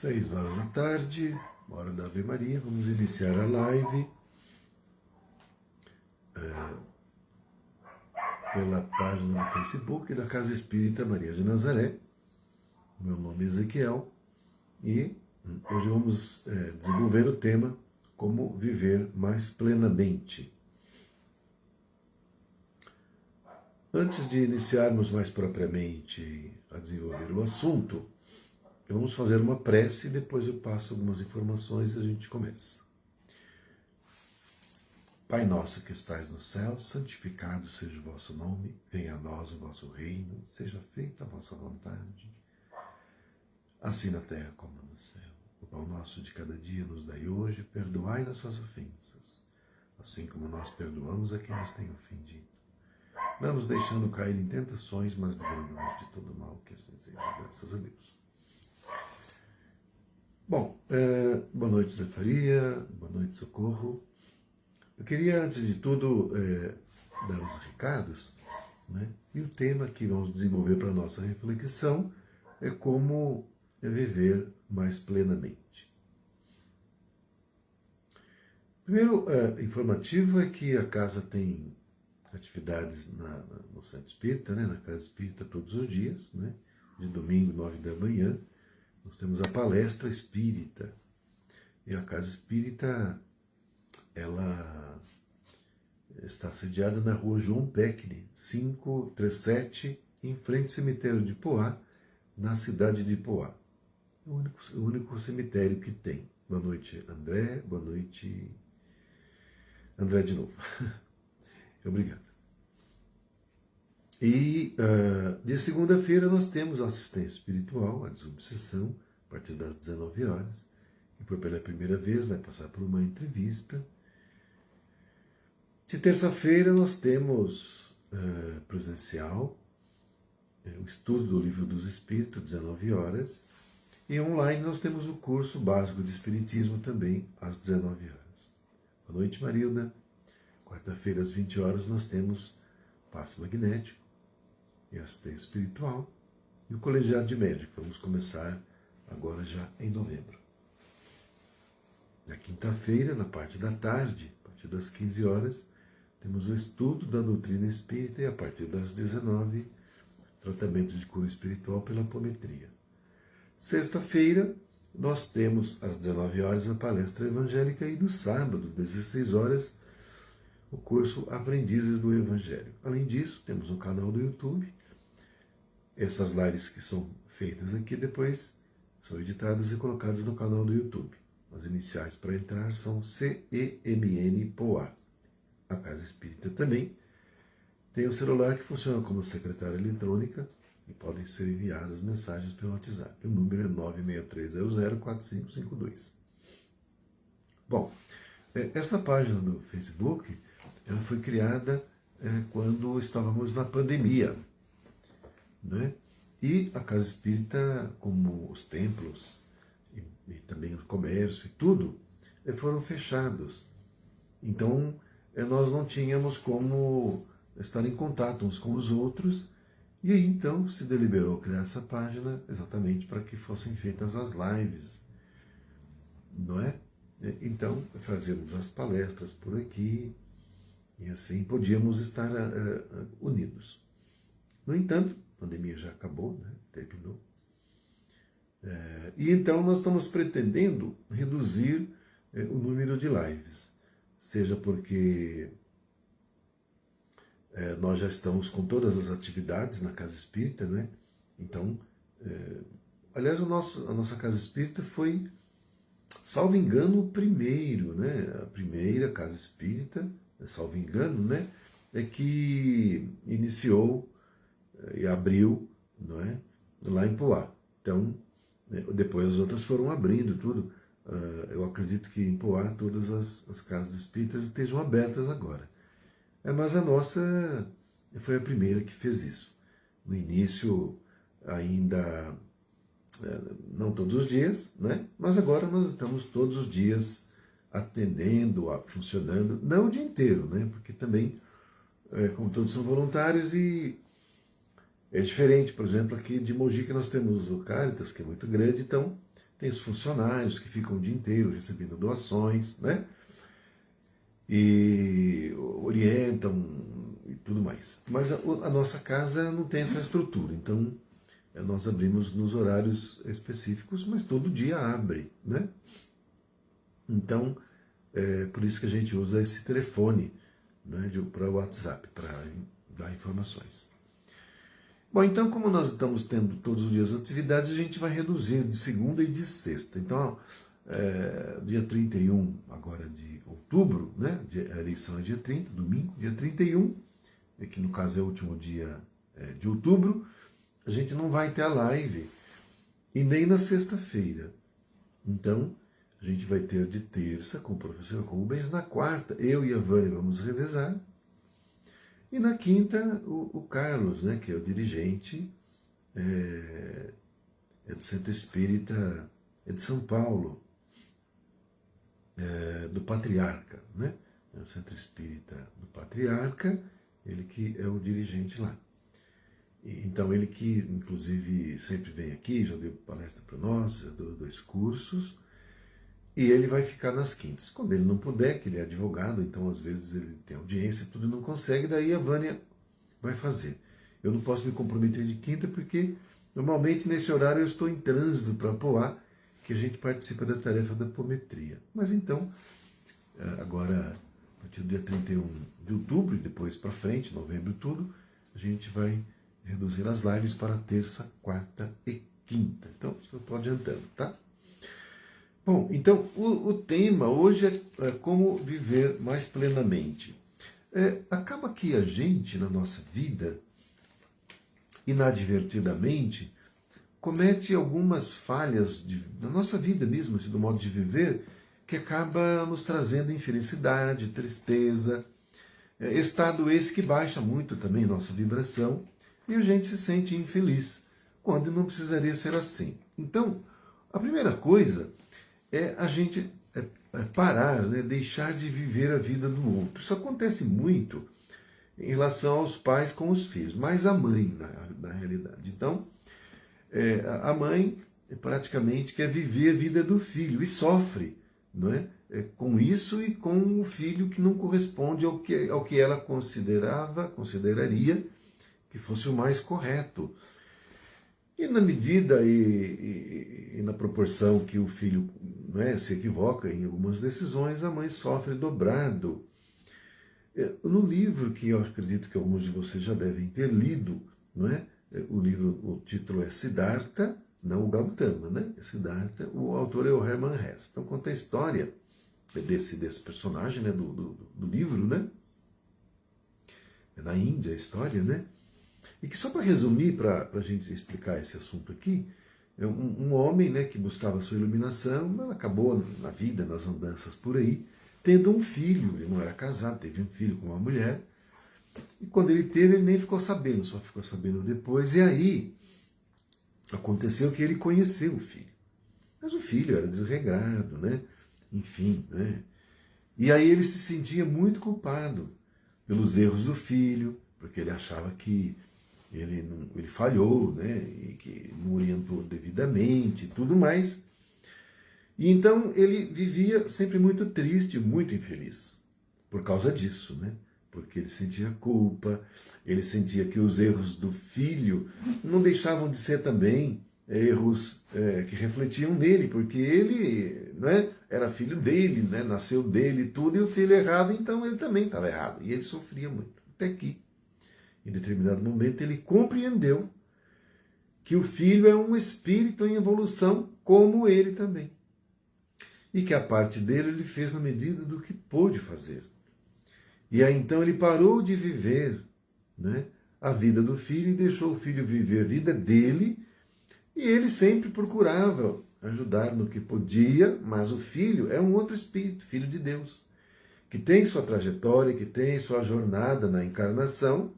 6 horas da tarde, hora da Ave Maria. Vamos iniciar a live pela página do Facebook da Casa Espírita Maria de Nazaré. Meu nome é Ezequiel e hoje vamos desenvolver o tema Como Viver Mais Plenamente. Antes de iniciarmos mais propriamente a desenvolver o assunto, vamos fazer uma prece e depois eu passo algumas informações e a gente começa. Pai nosso que estais no céu, santificado seja o vosso nome, venha a nós o vosso reino, seja feita a vossa vontade, assim na terra como no céu. O pão nosso de cada dia nos dai hoje, perdoai nossas ofensas, assim como nós perdoamos a quem nos tem ofendido. Não nos deixando cair em tentações, mas livrai-nos de todo mal, que assim seja, graças a Deus. Bom, boa noite, Zé Faria, boa noite, Socorro. Eu queria, antes de tudo, dar os recados, né? E o tema que vamos desenvolver para a nossa reflexão é como viver mais plenamente. Primeiro, informativo é que a casa tem atividades no Centro Espírita, né? Na Casa Espírita todos os dias, né? De domingo, 9 da manhã, nós temos a palestra espírita. E a Casa Espírita, ela está sediada na rua João Peckney, 537, em frente ao cemitério de Poá, na cidade de Poá. O único cemitério que tem. Boa noite, André. Boa noite, André de novo. Obrigado. E de segunda-feira nós temos a assistência espiritual, a desobsessão, a partir das 19 horas. E foi pela primeira vez, vai passar por uma entrevista. De terça-feira nós temos presencial, o estudo do Livro dos Espíritos, 19 horas. E online nós temos o curso básico de Espiritismo também, às 19 horas. Boa noite, Marilda. Quarta-feira, às 20 horas, nós temos Passe Magnético e Assistência Espiritual e o Colegiado de Médico. Vamos começar agora já em novembro. Na quinta-feira, na parte da tarde, a partir das 15 horas, temos o estudo da doutrina espírita e a partir das 19, tratamento de cura espiritual pela apometria. Sexta-feira, nós temos às 19 horas a palestra evangélica e no sábado, às 16 horas, o curso Aprendizes do Evangelho. Além disso, temos um canal do YouTube. Essas lives que são feitas aqui depois são editadas e colocadas no canal do YouTube. As iniciais para entrar são CEMN Poá. A Casa Espírita também tem o celular que funciona como secretária eletrônica e podem ser enviadas mensagens pelo WhatsApp. O número é 963004552. Bom, essa página do Facebook ela foi criada quando estávamos na pandemia, né? E a Casa Espírita, como os templos e também o comércio e tudo, foram fechados. Então, nós não tínhamos como estar em contato uns com os outros, e aí então se deliberou criar essa página exatamente para que fossem feitas as lives, não é? Então, fazíamos as palestras por aqui, e assim podíamos estar unidos. No entanto, a pandemia já acabou, né? Terminou. E então nós estamos pretendendo reduzir o número de lives, seja porque nós já estamos com todas as atividades na Casa Espírita, né? Então, aliás, a nossa Casa Espírita foi, salvo engano, o primeiro, né? A primeira Casa Espírita, salvo engano, né? É que iniciou e abriu, não é? Lá em Poá. Então, depois as outras foram abrindo tudo. Eu acredito que em Poá todas as casas espíritas estejam abertas agora. Mas a nossa foi a primeira que fez isso. No início, ainda não todos os dias, né? Mas agora nós estamos todos os dias atendendo, funcionando, não o dia inteiro, né? Porque também, como todos são voluntários, e é diferente, por exemplo, aqui de Mogi, que nós temos o Caritas, que é muito grande, então tem os funcionários que ficam o dia inteiro recebendo doações, né? E orientam e tudo mais. Mas a nossa casa não tem essa estrutura, então nós abrimos nos horários específicos, mas todo dia abre, né? Então, por isso que a gente usa esse telefone, né, para o WhatsApp, para dar informações. Bom, então, como nós estamos tendo todos os dias atividades, a gente vai reduzir de segunda e de sexta. Então, dia 31 agora de outubro, né, a eleição é dia 30, domingo, dia 31, que no caso é o último dia de outubro, a gente não vai ter a live, e nem na sexta-feira. Então, a gente vai ter de terça com o professor Rubens, na quarta eu e a Vânia vamos revezar, e na quinta o Carlos, né, que é o dirigente, é do Centro Espírita, é de São Paulo, do Patriarca, né? É o Centro Espírita do Patriarca, ele que é o dirigente lá. Então ele que, inclusive, sempre vem aqui, já deu palestra para nós, já deu 2 cursos, e ele vai ficar nas quintas. Quando ele não puder, que ele é advogado, então às vezes ele tem audiência e tudo, não consegue, daí a Vânia vai fazer. Eu não posso me comprometer de quinta, porque normalmente nesse horário eu estou em trânsito para Poá, que a gente participa da tarefa da apometria. Mas então, agora, a partir do dia 31 de outubro, e depois para frente, novembro tudo, a gente vai reduzir as lives para terça, quarta e quinta. Então, eu estou adiantando, tá? Bom, então o tema hoje é como viver mais plenamente. Acaba que a gente, na nossa vida, inadvertidamente, comete algumas falhas na nossa vida mesmo, assim, do modo de viver, que acaba nos trazendo infelicidade, tristeza, estado esse que baixa muito também nossa vibração, e a gente se sente infeliz, quando não precisaria ser assim. Então, a primeira coisa é a gente parar, né, deixar de viver a vida do outro. Isso acontece muito em relação aos pais com os filhos, mas a mãe, na realidade. Então, a mãe praticamente quer viver a vida do filho e sofre, não é? Com isso e com o filho que não corresponde ao que ela consideraria que fosse o mais correto. E na medida e na proporção que o filho, não é, se equivoca em algumas decisões, a mãe sofre dobrado. No livro que eu acredito que alguns de vocês já devem ter lido, não é? O título é Siddhartha, não o Gautama, né? É Siddhartha, o autor é o Hermann Hesse. Então conta a história desse personagem, né? do livro, né? É na Índia a história, né? E que só para resumir, para a gente explicar esse assunto aqui, é um homem, né, que buscava a sua iluminação, mas acabou na vida, nas andanças por aí, tendo um filho. Ele não era casado, teve um filho com uma mulher, e quando ele teve, ele nem ficou sabendo, só ficou sabendo depois, e aí aconteceu que ele conheceu o filho. Mas o filho era desregrado, né? Enfim, né? E aí ele se sentia muito culpado pelos erros do filho, porque ele achava que ele falhou, né? E que não orientou devidamente e tudo mais. E então ele vivia sempre muito triste, muito infeliz, por causa disso, né? Porque ele sentia culpa, ele sentia que os erros do filho não deixavam de ser também erros que refletiam nele, porque ele, né, era filho dele, né, nasceu dele e tudo, e o filho errava, então ele também estava errado. E ele sofria muito. Até que, em determinado momento, ele compreendeu que o filho é um espírito em evolução, como ele também. E que a parte dele ele fez na medida do que pôde fazer. E aí então ele parou de viver, né, a vida do filho e deixou o filho viver a vida dele, e ele sempre procurava ajudar no que podia, mas o filho é um outro espírito, filho de Deus, que tem sua trajetória, que tem sua jornada na encarnação,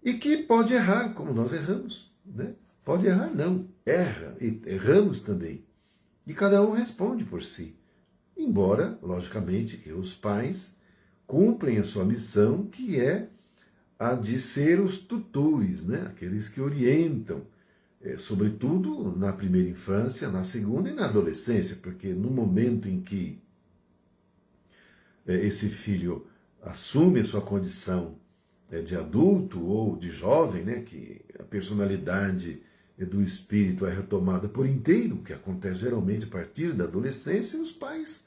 e que pode errar, como nós erramos, né? Pode errar, não, erra, e erramos também. E cada um responde por si. Embora, logicamente, que os pais cumprem a sua missão, que é a de ser os tutores, né? Aqueles que orientam sobretudo na primeira infância, na segunda e na adolescência, porque no momento em que esse filho assume a sua condição de adulto ou de jovem, né, que a personalidade do espírito é retomada por inteiro, que acontece geralmente a partir da adolescência, e os pais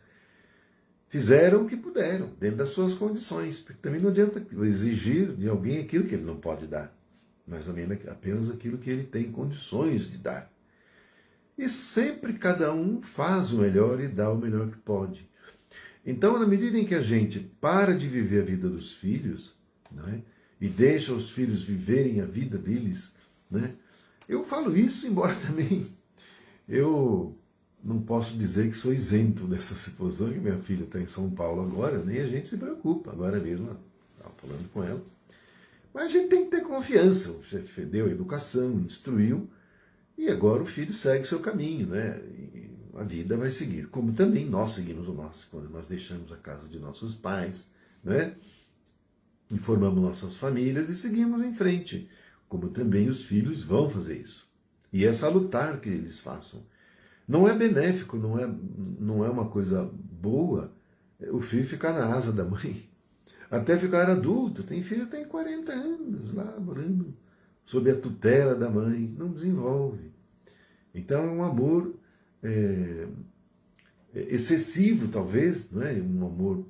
fizeram o que puderam, dentro das suas condições, porque também não adianta exigir de alguém aquilo que ele não pode dar, mas também apenas aquilo que ele tem condições de dar. E sempre cada um faz o melhor e dá o melhor que pode. Então, na medida em que a gente para de viver a vida dos filhos, né, e deixa os filhos viverem a vida deles, né, eu falo isso, embora também eu não posso dizer que sou isento dessa situação, que minha filha está em São Paulo agora, nem a gente se preocupa, agora mesmo, estava falando com ela. Mas a gente tem que ter confiança, o chefe deu a educação, instruiu, e agora o filho segue seu caminho, né? E a vida vai seguir, como também nós seguimos o nosso, quando nós deixamos a casa de nossos pais, né? E formamos nossas famílias e seguimos em frente, como também os filhos vão fazer isso. E é salutar que eles façam. Não é benéfico, não é uma coisa boa o filho ficar na asa da mãe, até ficar adulto. Tem filho que tem 40 anos lá, morando sob a tutela da mãe, não desenvolve. Então é um amor excessivo, talvez, não é? Um amor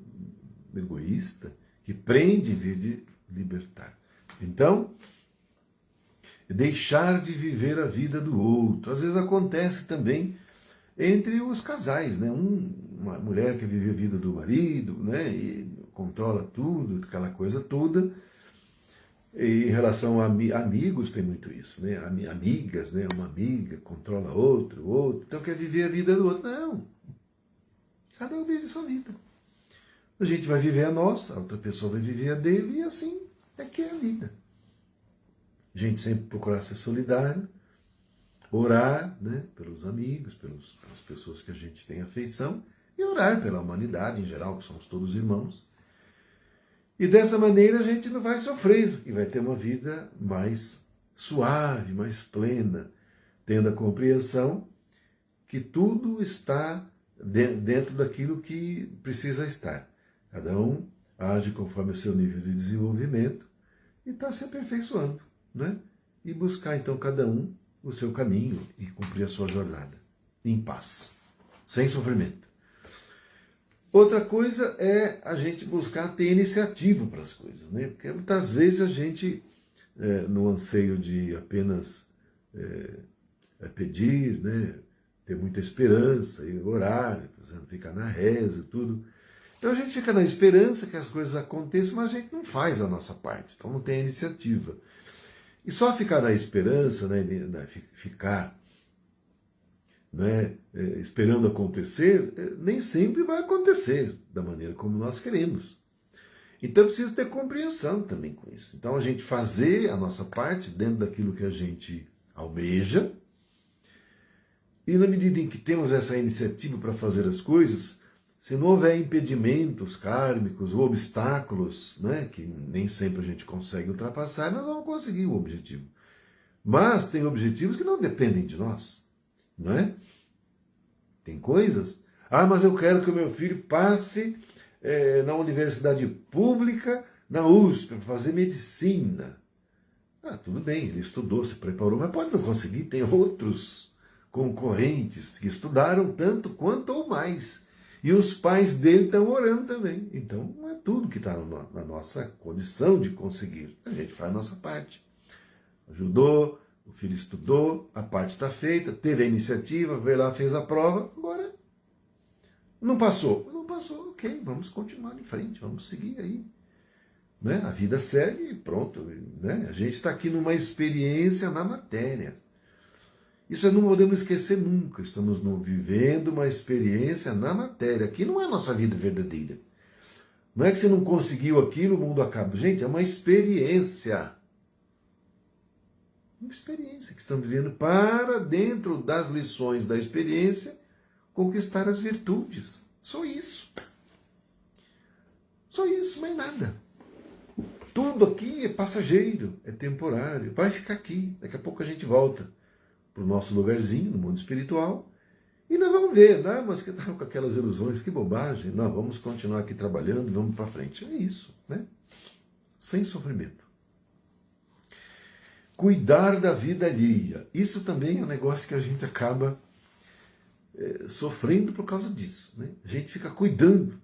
egoísta, que prende em vez de libertar. Então, deixar de viver a vida do outro. Às vezes acontece também entre os casais, né? Uma mulher que vive a vida do marido, né? E controla tudo, aquela coisa toda. E em relação a amigos tem muito isso, né? Amigas, né? Uma amiga controla outro, então quer viver a vida do outro. Não. Cada um vive a sua vida. A gente vai viver a nossa, a outra pessoa vai viver a dele, e assim é que é a vida. A gente sempre procurar ser solidário, orar, né, pelos amigos, pelas pessoas que a gente tem afeição, e orar pela humanidade em geral, que somos todos irmãos. E dessa maneira a gente não vai sofrer e vai ter uma vida mais suave, mais plena, tendo a compreensão que tudo está dentro daquilo que precisa estar. Cada um age conforme o seu nível de desenvolvimento e está se aperfeiçoando, né? E buscar então cada um o seu caminho e cumprir a sua jornada em paz, sem sofrimento. Outra coisa é a gente buscar ter iniciativa para as coisas, né? Porque muitas vezes a gente, no anseio de apenas pedir, né? Ter muita esperança e orar, ficar na reza e tudo. Então a gente fica na esperança que as coisas aconteçam, mas a gente não faz a nossa parte, então não tem a iniciativa. E só ficar na esperança, né, ficar, né, esperando acontecer, nem sempre vai acontecer da maneira como nós queremos. Então é preciso ter compreensão também com isso. Então a gente fazer a nossa parte dentro daquilo que a gente almeja, e na medida em que temos essa iniciativa para fazer as coisas, se não houver impedimentos kármicos ou obstáculos, né, que nem sempre a gente consegue ultrapassar, nós vamos conseguir o objetivo. Mas tem objetivos que não dependem de nós, não é? Tem coisas... mas eu quero que o meu filho passe na universidade pública, na USP, para fazer medicina. Tudo bem, ele estudou, se preparou, mas pode não conseguir, tem outros concorrentes que estudaram tanto quanto ou mais. E os pais dele estão orando também. Então, não é tudo que está na nossa condição de conseguir. A gente faz a nossa parte. Ajudou, o filho estudou, a parte está feita, teve a iniciativa, veio lá, fez a prova, agora não passou. Não passou, ok, vamos continuar em frente, vamos seguir aí. Né? A vida segue e pronto. Né? A gente está aqui numa experiência na matéria. Isso não podemos esquecer nunca. Estamos vivendo uma experiência na matéria. Aqui não é a nossa vida verdadeira. Não é que você não conseguiu aquilo, o mundo acaba. Gente, é uma experiência. Uma experiência que estamos vivendo para, dentro das lições da experiência, conquistar as virtudes. Só isso. Só isso, mais nada. Tudo aqui é passageiro, é temporário. Vai ficar aqui. Daqui a pouco a gente volta. para o nosso lugarzinho no mundo espiritual, e nós vamos ver, né? Mas que estava com aquelas ilusões, que bobagem. Não, vamos continuar aqui trabalhando, vamos para frente. É isso, né? Sem sofrimento. Cuidar da vida alheia. Isso também é um negócio que a gente acaba sofrendo por causa disso, né? A gente fica cuidando.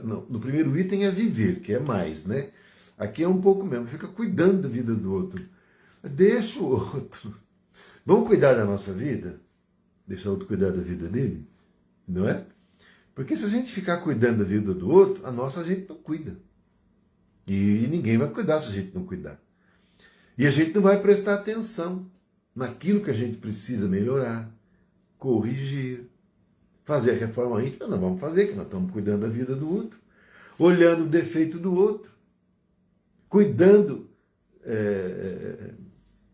No primeiro item é viver, que é mais, né? Aqui é um pouco mesmo, fica cuidando da vida do outro. Deixa o outro. Vamos cuidar da nossa vida? Deixa o outro cuidar da vida dele? Não é? Porque se a gente ficar cuidando da vida do outro, a nossa a gente não cuida. E ninguém vai cuidar se a gente não cuidar. E a gente não vai prestar atenção naquilo que a gente precisa melhorar, corrigir, fazer a reforma íntima. Nós vamos fazer, que nós estamos cuidando da vida do outro, olhando o defeito do outro, cuidando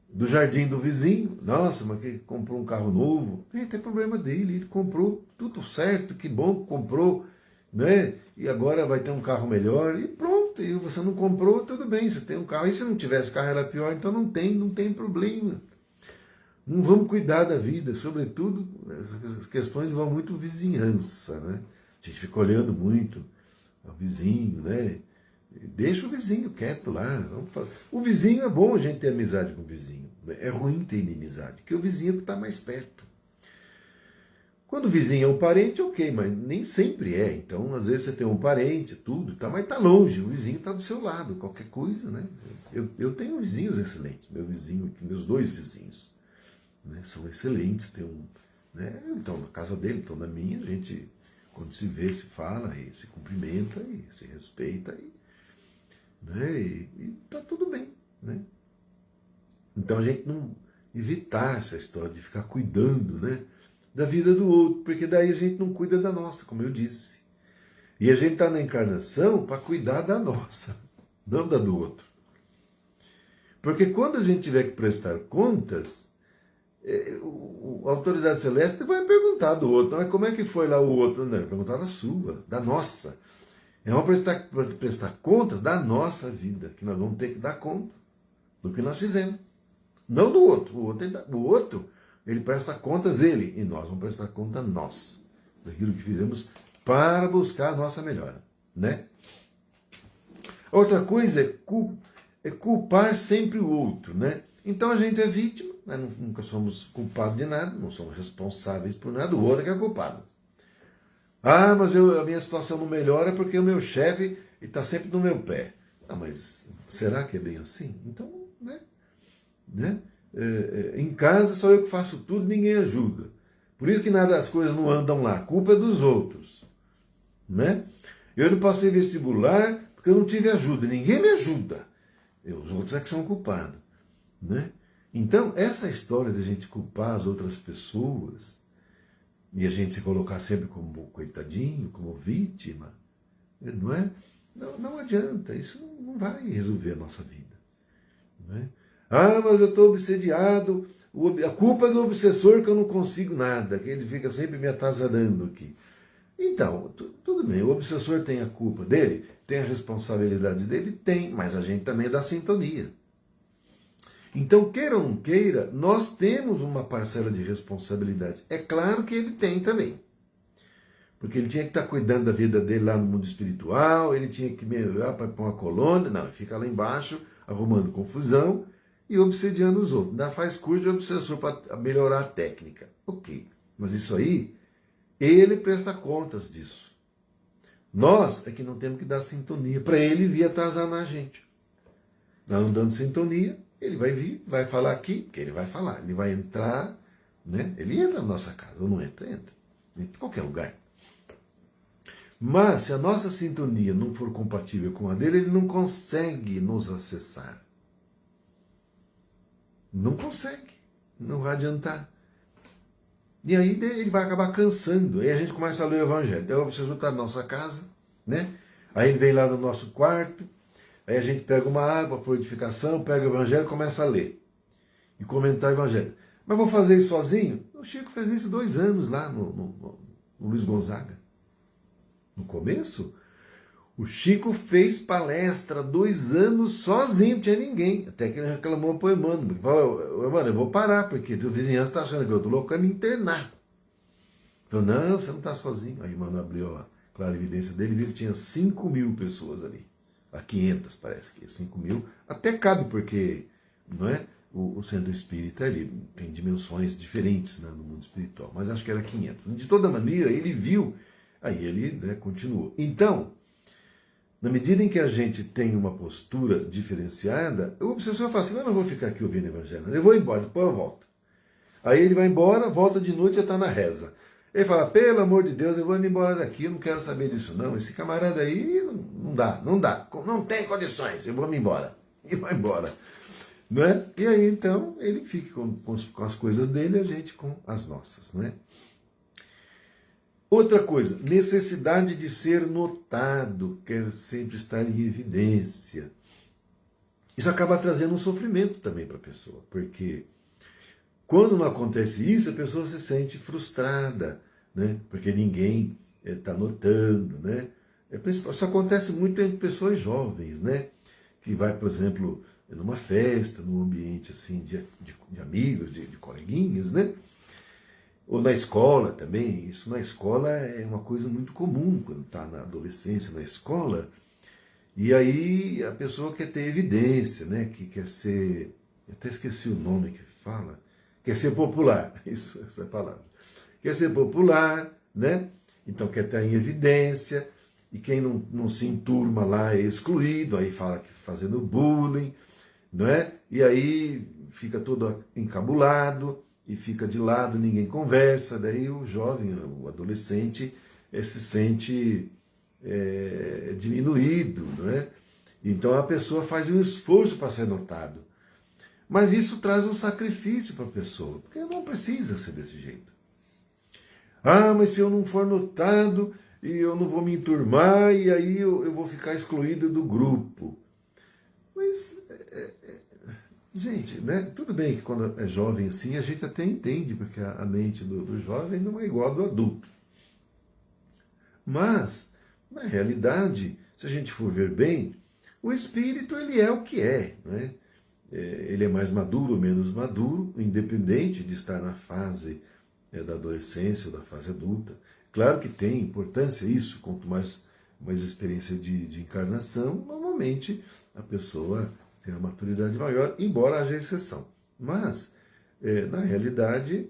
do jardim do vizinho. Nossa, mas que comprou um carro novo. Tem problema dele, ele comprou tudo certo, que bom que comprou, né? E agora vai ter um carro melhor e pronto. E você não comprou, tudo bem, você tem um carro. E se não tivesse carro era pior, então não tem problema. Não vamos cuidar da vida, sobretudo essas questões vão muito vizinhança, né? A gente fica olhando muito o vizinho, né? Deixa o vizinho quieto lá. O vizinho é bom a gente ter amizade com o vizinho. É ruim ter inimizade, porque o vizinho está mais perto. Quando o vizinho é um parente, ok, mas nem sempre é. Então, às vezes você tem um parente, tudo, tá, mas está longe, o vizinho está do seu lado, qualquer coisa, né? Eu tenho vizinhos excelentes, meus dois vizinhos, né, são excelentes. Tem né, então, na casa dele, então na minha, a gente, quando se vê, se fala, e se cumprimenta, e se respeita, né, e tá tudo bem, né? Então a gente não evitar essa história de ficar cuidando, né, da vida do outro, porque daí a gente não cuida da nossa, como eu disse. E a gente está na encarnação para cuidar da nossa, não da do outro. Porque quando a gente tiver que prestar contas, a autoridade celeste vai perguntar do outro, mas como é que foi lá o outro? Não, vai perguntar da sua, da nossa. Vamos prestar contas da nossa vida, que nós vamos ter que dar conta do que nós fizemos. Não do outro. O outro, ele presta contas ele, e nós vamos prestar conta nós, daquilo que fizemos para buscar a nossa melhora, né? Outra coisa é culpar sempre o outro, né? Então a gente é vítima, nós nunca somos culpados de nada, não somos responsáveis por nada, o outro é que é culpado. Ah, mas a minha situação não melhora porque o meu chefe está sempre no meu pé. Ah, mas será que é bem assim? Então, né? Em casa sou eu que faço tudo, ninguém ajuda. Por isso que nada, as coisas não andam lá, a culpa é dos outros, né? Eu não passei vestibular porque eu não tive ajuda, ninguém me ajuda. Os outros é que são culpados, né? Então, essa história de a gente culpar as outras pessoas e a gente se colocar sempre como coitadinho, como vítima, não é? Não adianta, isso não vai resolver a nossa vida, né? Ah, mas eu estou obsediado, a culpa é do obsessor que eu não consigo nada, que ele fica sempre me atazanando aqui. Então, tudo bem, o obsessor tem a culpa dele, tem a responsabilidade dele, tem, mas a gente também é da sintonia. Então, queira ou não queira, nós temos uma parcela de responsabilidade. É claro que ele tem também. Porque ele tinha que estar cuidando da vida dele lá no mundo espiritual, ele tinha que melhorar para pôr uma colônia, não, ele fica lá embaixo arrumando confusão e obsediando os outros. Ainda faz curso de obsessor para melhorar a técnica. Ok, mas isso aí, ele presta contas disso. Nós é que não temos que dar sintonia para ele vir atazanar a gente. Nós não dando sintonia, ele vai vir, vai falar aqui, que ele vai falar, ele vai entrar, né? Ele entra na nossa casa, ou não entra, entra. Em qualquer lugar. Mas se a nossa sintonia não for compatível com a dele, ele não consegue nos acessar. Não consegue, não vai adiantar. E aí ele vai acabar cansando. Aí a gente começa a ler o Evangelho. Daí o obsessor está na nossa casa, né? Aí ele vem lá no nosso quarto, aí a gente pega uma água, purificação, pega o Evangelho e começa a ler. E comentar o Evangelho. Mas vou fazer isso sozinho? O Chico fez isso 2 anos lá no Luiz Gonzaga. No começo, O Chico fez palestra 2 anos sozinho, não tinha ninguém. Até que ele reclamou para o Emmanuel. Falou, Emmanuel, eu vou parar, porque a vizinhança está achando que eu estou louco, é me internar. Ele falou, não, você não está sozinho. Aí o Emmanuel abriu a clarividência dele e viu que tinha 5.000 pessoas ali. A 500 parece que 5.000. Até cabe, porque não é? O centro espírita ele tem dimensões diferentes, né, no mundo espiritual, mas acho que era 500. De toda maneira, ele viu, aí ele, né, continuou. Então, na medida em que a gente tem uma postura diferenciada, o obsessor fala assim, eu não vou ficar aqui ouvindo o evangelho, eu vou embora, depois eu volto. Aí ele vai embora, volta de noite e já está na reza. Ele fala, pelo amor de Deus, eu vou me embora daqui, eu não quero saber disso não, esse camarada aí não dá, não tem condições, eu vou me embora. E vai embora. Não é? E aí então ele fica com as coisas dele, a gente com as nossas. Não é? Outra coisa, necessidade de ser notado, quer sempre estar em evidência. Isso acaba trazendo um sofrimento também para a pessoa, porque quando não acontece isso, a pessoa se sente frustrada, né? Porque ninguém está notando. Né? Isso acontece muito entre pessoas jovens, né? Que vai, por exemplo, numa festa, num ambiente assim de amigos, de coleguinhas, né? Ou na escola também. Isso na escola é uma coisa muito comum, quando está na adolescência, na escola. E aí a pessoa quer ter evidência, né? Que quer ser... Eu até esqueci o nome que fala. Quer ser popular, essa é a palavra. Quer ser popular, né? Então quer estar em evidência. E quem não se enturma lá é excluído, aí fala que fazendo bullying, não é? E aí fica todo encabulado e fica de lado, ninguém conversa, daí o jovem, o adolescente, se sente diminuído, não é? Então a pessoa faz um esforço para ser notado. Mas isso traz um sacrifício para a pessoa, porque não precisa ser desse jeito. Ah, mas se eu não for notado, e eu não vou me enturmar, e aí eu vou ficar excluído do grupo. Mas, gente, né? Tudo bem que quando é jovem assim, a gente até entende, porque a mente do jovem não é igual à do adulto. Mas, na realidade, se a gente for ver bem, o espírito ele é o que é, né? Ele é mais maduro ou menos maduro, independente de estar na fase da adolescência ou da fase adulta. Claro que tem importância isso, quanto mais experiência de encarnação, normalmente a pessoa tem uma maturidade maior, embora haja exceção. Mas, na realidade,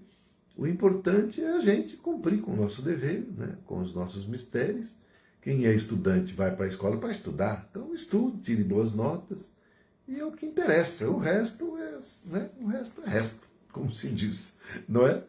o importante é a gente cumprir com o nosso dever, né, com os nossos mistérios. Quem é estudante vai para a escola para estudar, então estude, tire boas notas, e é o que interessa. O resto né, é resto, como se diz, não é?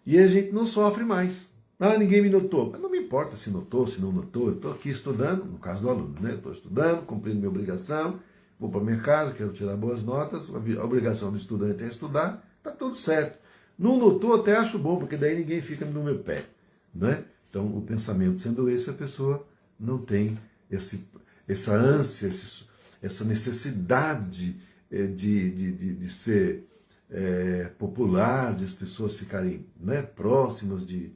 E a gente não sofre mais. Ah, ninguém me notou. Mas não me importa se notou, se não notou. Eu estou aqui estudando, no caso do aluno, né? Estou estudando, cumprindo minha obrigação, vou para minha casa, quero tirar boas notas, a obrigação do estudante é estudar, está tudo certo. Não notou, até acho bom, porque daí ninguém fica no meu pé. Né? Então, o pensamento sendo esse, a pessoa não tem essa ânsia, essa necessidade de ser popular, de as pessoas ficarem, né, próximas, de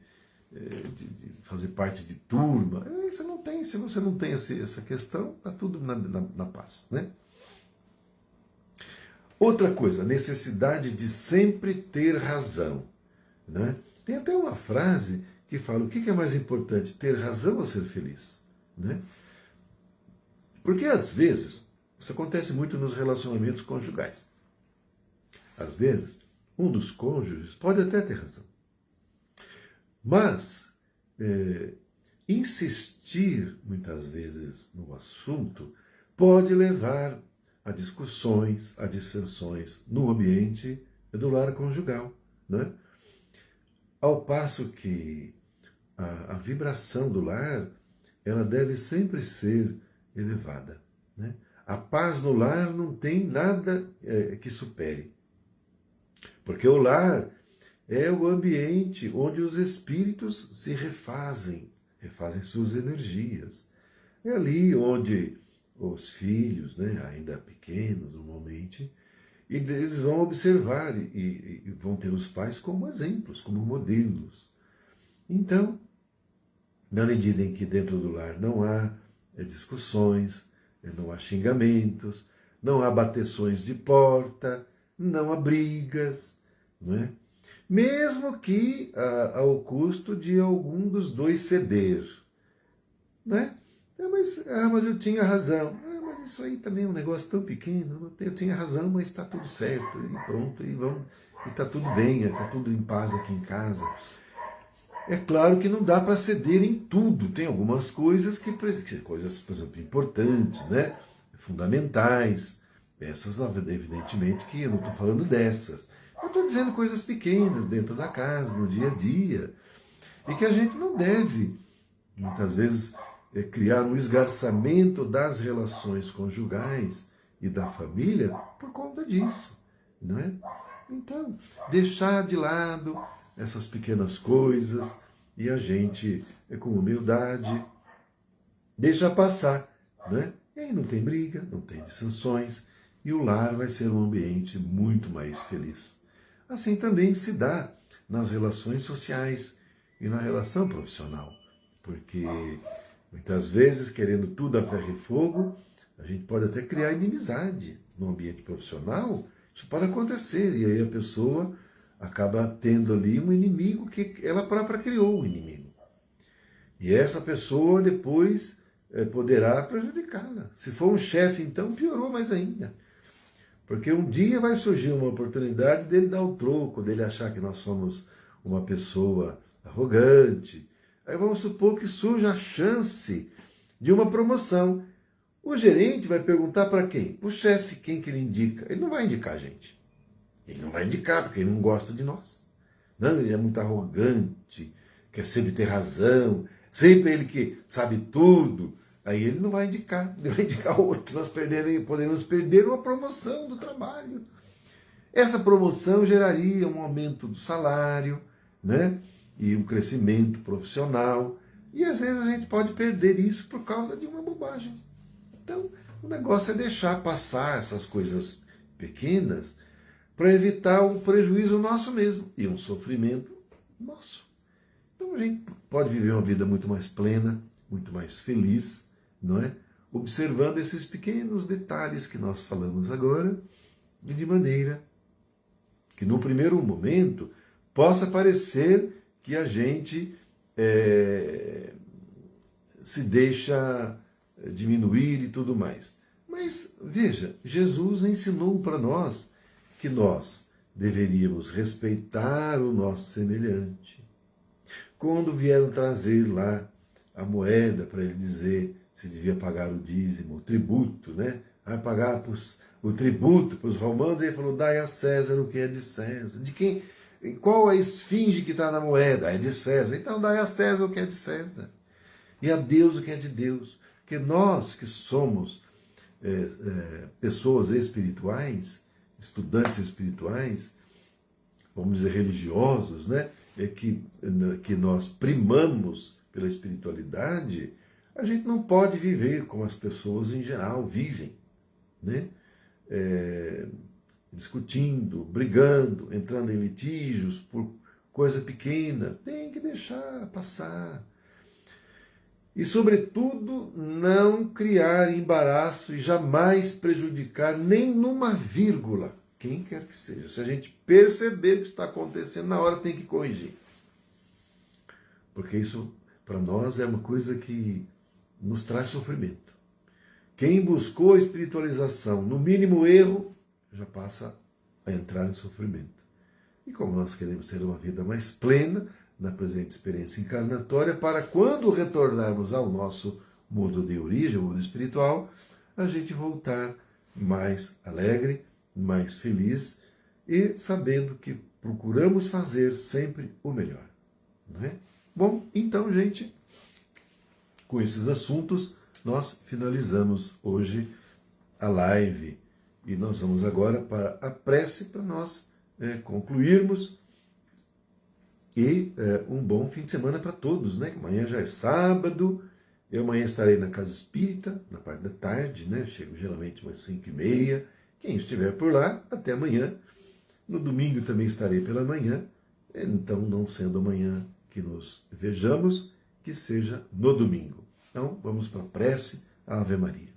fazer parte de turma. Você não tem, se você não tem essa questão, está tudo na paz. Né? Outra coisa, a necessidade de sempre ter razão. Né? Tem até uma frase que fala, o que é mais importante, ter razão ou ser feliz? Né? Porque às vezes, isso acontece muito nos relacionamentos conjugais. Às vezes, um dos cônjuges pode até ter razão. Mas insistir, muitas vezes, no assunto pode levar a discussões, a dissensões no ambiente do lar conjugal. Né? Ao passo que a vibração do lar ela deve sempre ser elevada. Né? A paz no lar não tem nada que supere. Porque o lar é o ambiente onde os espíritos se refazem suas energias. É ali onde os filhos, né, ainda pequenos normalmente, e eles vão observar e vão ter os pais como exemplos, como modelos. Então, na medida em que dentro do lar não há discussões, não há xingamentos, não há bateções de porta, não há brigas, não é? Mesmo que ao custo de algum dos dois ceder, né? Mas eu tinha razão. Mas isso aí também é um negócio tão pequeno. Eu tinha razão, mas está tudo certo. E pronto, e está tudo bem, está tudo em paz aqui em casa. É claro que não dá para ceder em tudo. Tem algumas coisas coisas, por exemplo, importantes, né? Fundamentais. Essas, evidentemente, que eu não estou falando dessas. Eu estou dizendo coisas pequenas dentro da casa, no dia a dia. E que a gente não deve, muitas vezes, criar um esgarçamento das relações conjugais e da família por conta disso, não é? Então, deixar de lado essas pequenas coisas e a gente, com humildade, deixa passar, né? E aí não tem briga, não tem dissensões e o lar vai ser um ambiente muito mais feliz. Assim também se dá nas relações sociais e na relação profissional, porque muitas vezes, querendo tudo a ferro e fogo, a gente pode até criar inimizade no ambiente profissional. Isso pode acontecer, e aí a pessoa acaba tendo ali um inimigo que ela própria criou o inimigo. E essa pessoa depois poderá prejudicá-la. Se for um chefe, então, piorou mais ainda. Porque um dia vai surgir uma oportunidade dele dar o troco, dele achar que nós somos uma pessoa arrogante. Aí vamos supor que surja a chance de uma promoção. O gerente vai perguntar para quem? Para o chefe, quem que ele indica. Ele não vai indicar a gente. Ele não vai indicar porque ele não gosta de nós. Não, ele é muito arrogante, quer sempre ter razão, sempre ele que sabe tudo. Aí ele não vai indicar, ele vai indicar outro. Nós podemos perder uma promoção do trabalho. Essa promoção geraria um aumento do salário, né? E um crescimento profissional. E às vezes a gente pode perder isso por causa de uma bobagem. Então, o negócio é deixar passar essas coisas pequenas para evitar um prejuízo nosso mesmo e um sofrimento nosso. Então a gente pode viver uma vida muito mais plena, muito mais feliz, não é? Observando esses pequenos detalhes que nós falamos agora, e de maneira que no primeiro momento possa parecer que a gente se deixa diminuir e tudo mais. Mas veja, Jesus ensinou para nós que nós deveríamos respeitar o nosso semelhante. Quando vieram trazer lá a moeda para ele dizer se devia pagar o dízimo, o tributo, né? Vai pagar o tributo para os romanos, ele falou, dai a César o que é de César. De quem? Qual a esfinge que está na moeda? É de César. Então dai a César o que é de César. E a Deus o que é de Deus. Porque nós que somos pessoas espirituais, estudantes espirituais, vamos dizer religiosos, né? Que nós primamos pela espiritualidade, a gente não pode viver como as pessoas em geral vivem, né? Discutindo, brigando, entrando em litígios por coisa pequena. Tem que deixar passar. E, sobretudo, não criar embaraço e jamais prejudicar nem numa vírgula, quem quer que seja. Se a gente perceber o que está acontecendo, na hora tem que corrigir. Porque isso, para nós, é uma coisa que nos traz sofrimento. Quem buscou a espiritualização, no mínimo erro, já passa a entrar em sofrimento. E como nós queremos ter uma vida mais plena, na presente experiência encarnatória, para quando retornarmos ao nosso mundo de origem, o mundo espiritual, a gente voltar mais alegre, mais feliz e sabendo que procuramos fazer sempre o melhor. Não é? Bom, então, gente, com esses assuntos, nós finalizamos hoje a live e nós vamos agora para a prece para nós concluirmos. E um bom fim de semana para todos, né? Amanhã já é sábado, eu amanhã estarei na Casa Espírita, na parte da tarde, né? Chego geralmente umas 5h30. Quem estiver por lá, até amanhã. No domingo também estarei pela manhã, então não sendo amanhã que nos vejamos, que que seja no domingo. Então, vamos para a prece, a Ave Maria.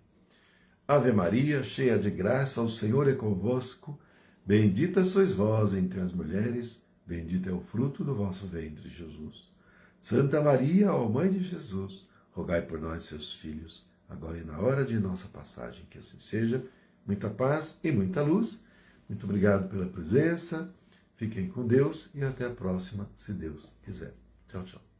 Ave Maria, cheia de graça, o Senhor é convosco. Bendita sois vós entre as mulheres, bendito é o fruto do vosso ventre, Jesus. Santa Maria, ó Mãe de Jesus, rogai por nós, seus filhos, agora e na hora de nossa passagem, que assim seja. Muita paz e muita luz. Muito obrigado pela presença. Fiquem com Deus e até a próxima, se Deus quiser. Tchau, tchau.